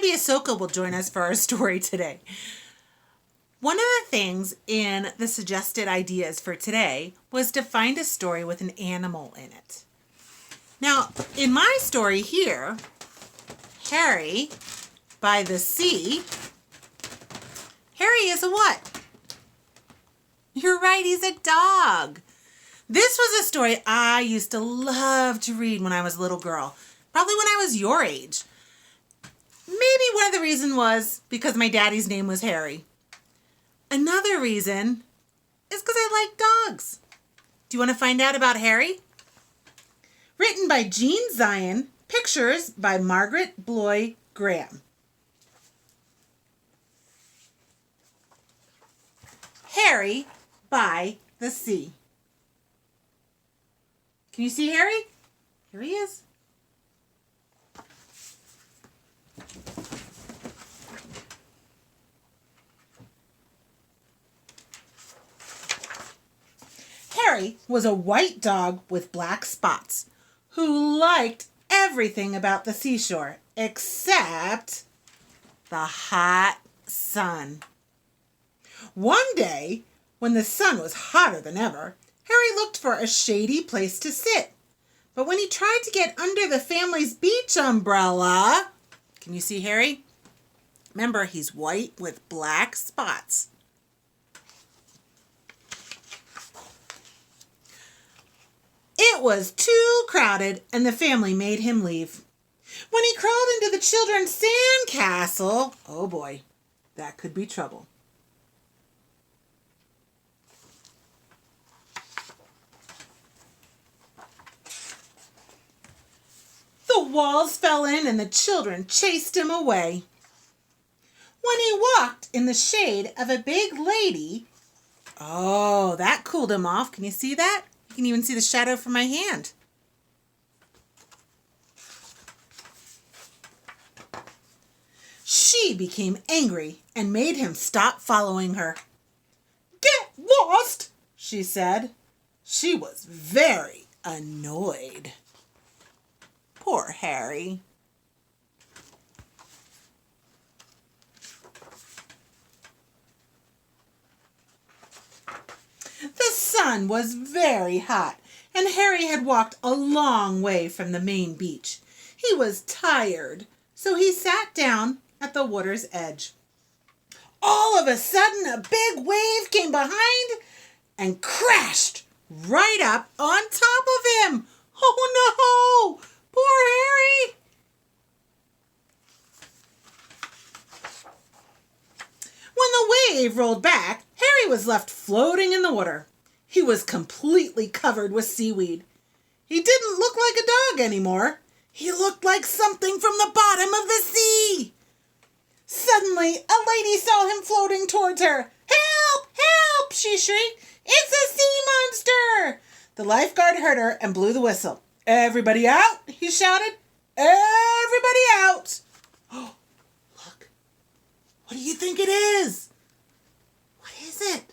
maybe Ahsoka will join us for our story today. One of the things in the suggested ideas for today was to find a story with an animal in it. Now, in my story here, Harry by the Sea, Harry is a what? You're right, he's a dog. This was a story I used to love to read when I was a little girl, probably when I was your age. Maybe one of the reasons was because my daddy's name was Harry. Another reason is because I like dogs. Do you want to find out about Harry? Written by Jean Zion, pictures by Margaret Bloy Graham. Harry by the Sea. Can you see Harry? Here he is. Harry was a white dog with black spots who liked everything about the seashore except the hot sun. One day, when the sun was hotter than ever, Harry looked for a shady place to sit. But when he tried to get under the family's beach umbrella, can you see Harry? Remember, he's white with black spots. It was too crowded and the family made him leave. When he crawled into the children's sand castle, oh boy, that could be trouble. The walls fell in and the children chased him away. When he walked in the shade of a big lady, oh, that cooled him off. Can you see that? You can even see the shadow from my hand. She became angry and made him stop following her. "Get lost," she said. She was very annoyed. Poor Harry. The sun was very hot, and Harry had walked a long way from the main beach. He was tired, so he sat down at the water's edge. All of a sudden, a big wave came behind and crashed right up on top of him. Oh no! Poor Harry! When the wave rolled back, Harry was left floating in the water. He was completely covered with seaweed. He didn't look like a dog anymore. He looked like something from the bottom of the sea. Suddenly, a lady saw him floating towards her. "Help! Help!" she shrieked. "It's a sea monster!" The lifeguard heard her and blew the whistle. "Everybody out!" he shouted. "Everybody out!" Oh, look. What do you think it is? What is it?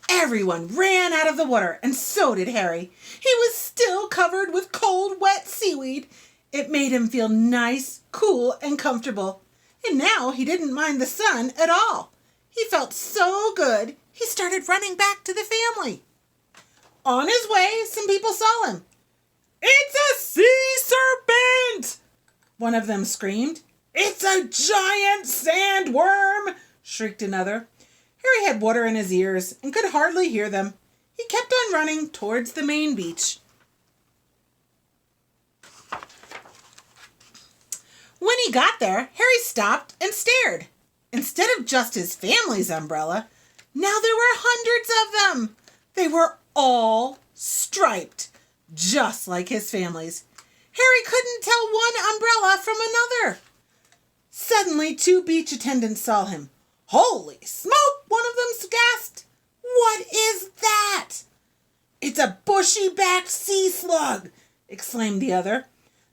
Everyone ran out of the water, and so did Harry. He was still covered with cold, wet seaweed. It made him feel nice, cool, and comfortable. And now he didn't mind the sun at all. He felt so good, he started running back to the family. On his way, some people saw him. "It's a sea serpent!" one of them screamed. "It's a giant sandworm!" shrieked another. Harry had water in his ears and could hardly hear them. He kept on running towards the main beach. When he got there, Harry stopped and stared. Instead of just his family's umbrella, now there were hundreds of them. They were all striped, just like his family's. Harry couldn't tell one umbrella from another. Suddenly, 2 beach attendants saw him. "Holy smoke!" one of them gasped. "What is that?" "It's a bushy-backed sea slug," exclaimed the other.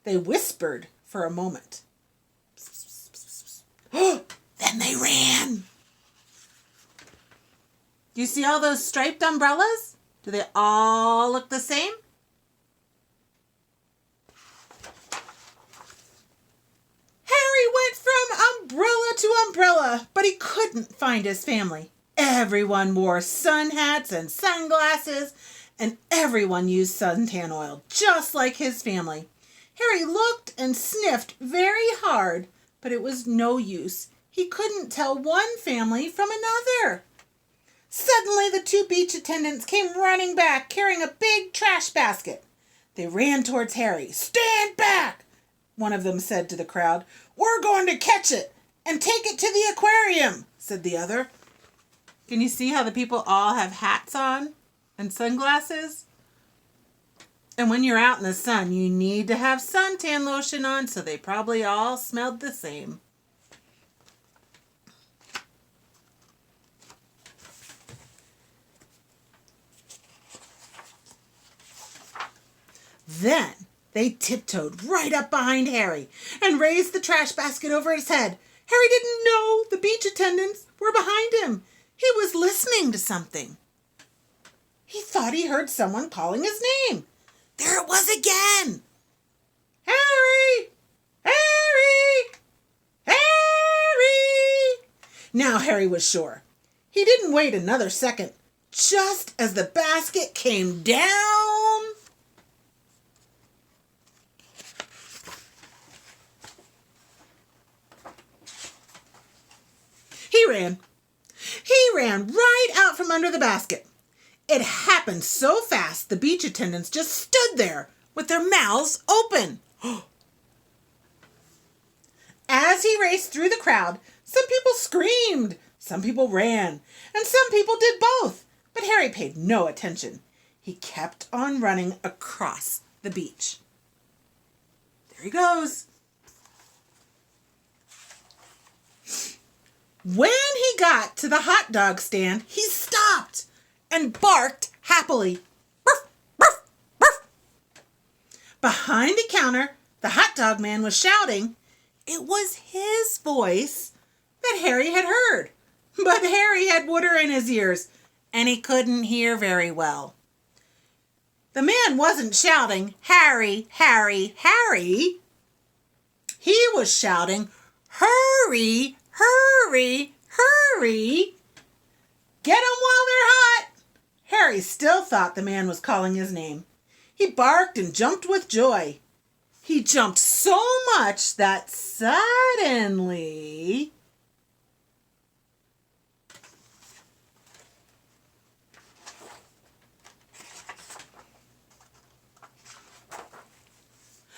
They whispered for a moment. Then they ran. Do you see all those striped umbrellas? Do they all look the same? Harry went from umbrella to umbrella, but he couldn't find his family. Everyone wore sun hats and sunglasses, and everyone used suntan oil, just like his family. Harry looked and sniffed very hard, but it was no use. He couldn't tell one family from another. Suddenly, the two beach attendants came running back, carrying a big trash basket. They ran towards Harry. "Stand back," one of them said to the crowd. "We're going to catch it and take it to the aquarium," said the other. Can you see how the people all have hats on and sunglasses? And when you're out in the sun, you need to have suntan lotion on, so they probably all smelled the same. Then they tiptoed right up behind Harry and raised the trash basket over his head. Harry didn't know the beach attendants were behind him. He was listening to something. He thought he heard someone calling his name. There it was again. "Harry! Harry! Harry!" Now Harry was sure. He didn't wait another second. Just as the basket came down, he ran. He ran right out from under the basket. It happened so fast the beach attendants just stood there with their mouths open. As he raced through the crowd, some people screamed, some people ran, and some people did both. But Harry paid no attention. He kept on running across the beach. There he goes. When he got to the hot dog stand, he stopped and barked happily. "Ruff, ruff, ruff." Behind the counter, the hot dog man was shouting. It was his voice that Harry had heard. But Harry had water in his ears, and he couldn't hear very well. The man wasn't shouting, "Harry, Harry, Harry." He was shouting, "Hurry, hurry, hurry. Get 'em while they're hot." Harry still thought the man was calling his name. He barked and jumped with joy. He jumped so much that suddenly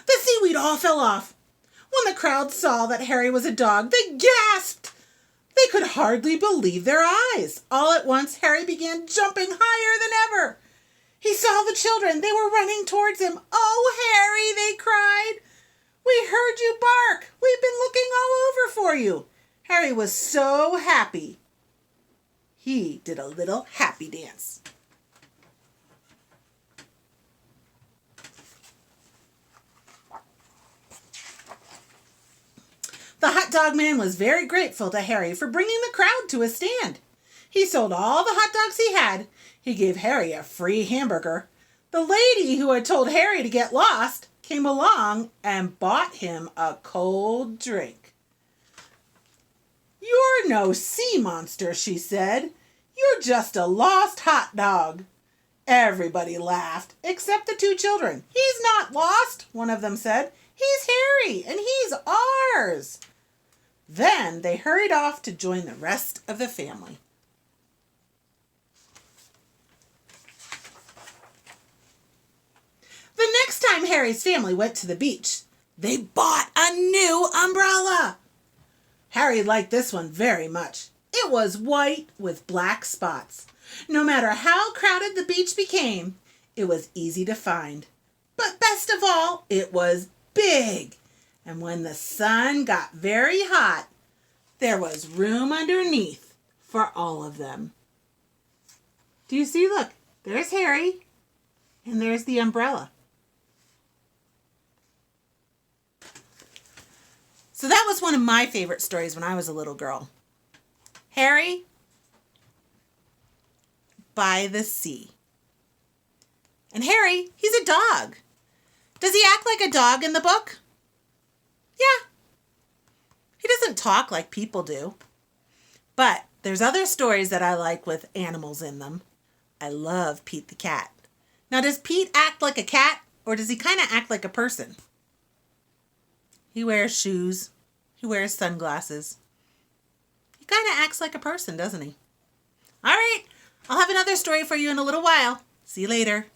the seaweed all fell off. When the crowd saw that Harry was a dog, they gasped. They could hardly believe their eyes. All at once, Harry began jumping higher than ever. He saw the children. They were running towards him. "Oh, Harry," they cried. "We heard you bark. We've been looking all over for you." Harry was so happy. He did a little happy dance. The hot dog man was very grateful to Harry for bringing the crowd to a stand. He sold all the hot dogs he had. He gave Harry a free hamburger. The lady who had told Harry to get lost came along and bought him a cold drink. "You're no sea monster," she said. "You're just a lost hot dog." Everybody laughed, except the two children. "He's not lost," one of them said. "He's Harry, and he's ours." Then they hurried off to join the rest of the family. The next time Harry's family went to the beach, they bought a new umbrella. Harry liked this one very much. It was white with black spots. No matter how crowded the beach became, it was easy to find. But best of all, it was big. And when the sun got very hot, there was room underneath for all of them. Do you see? Look, there's Harry, and there's the umbrella. So that was one of my favorite stories when I was a little girl. Harry by the sea. And Harry, he's a dog. Does he act like a dog in the book? Yeah. He doesn't talk like people do. But there's other stories that I like with animals in them. I love Pete the cat. Now, does Pete act like a cat, or does he kind of act like a person? He wears shoes. He wears sunglasses. He kind of acts like a person, doesn't he? All right. I'll have another story for you in a little while. See you later.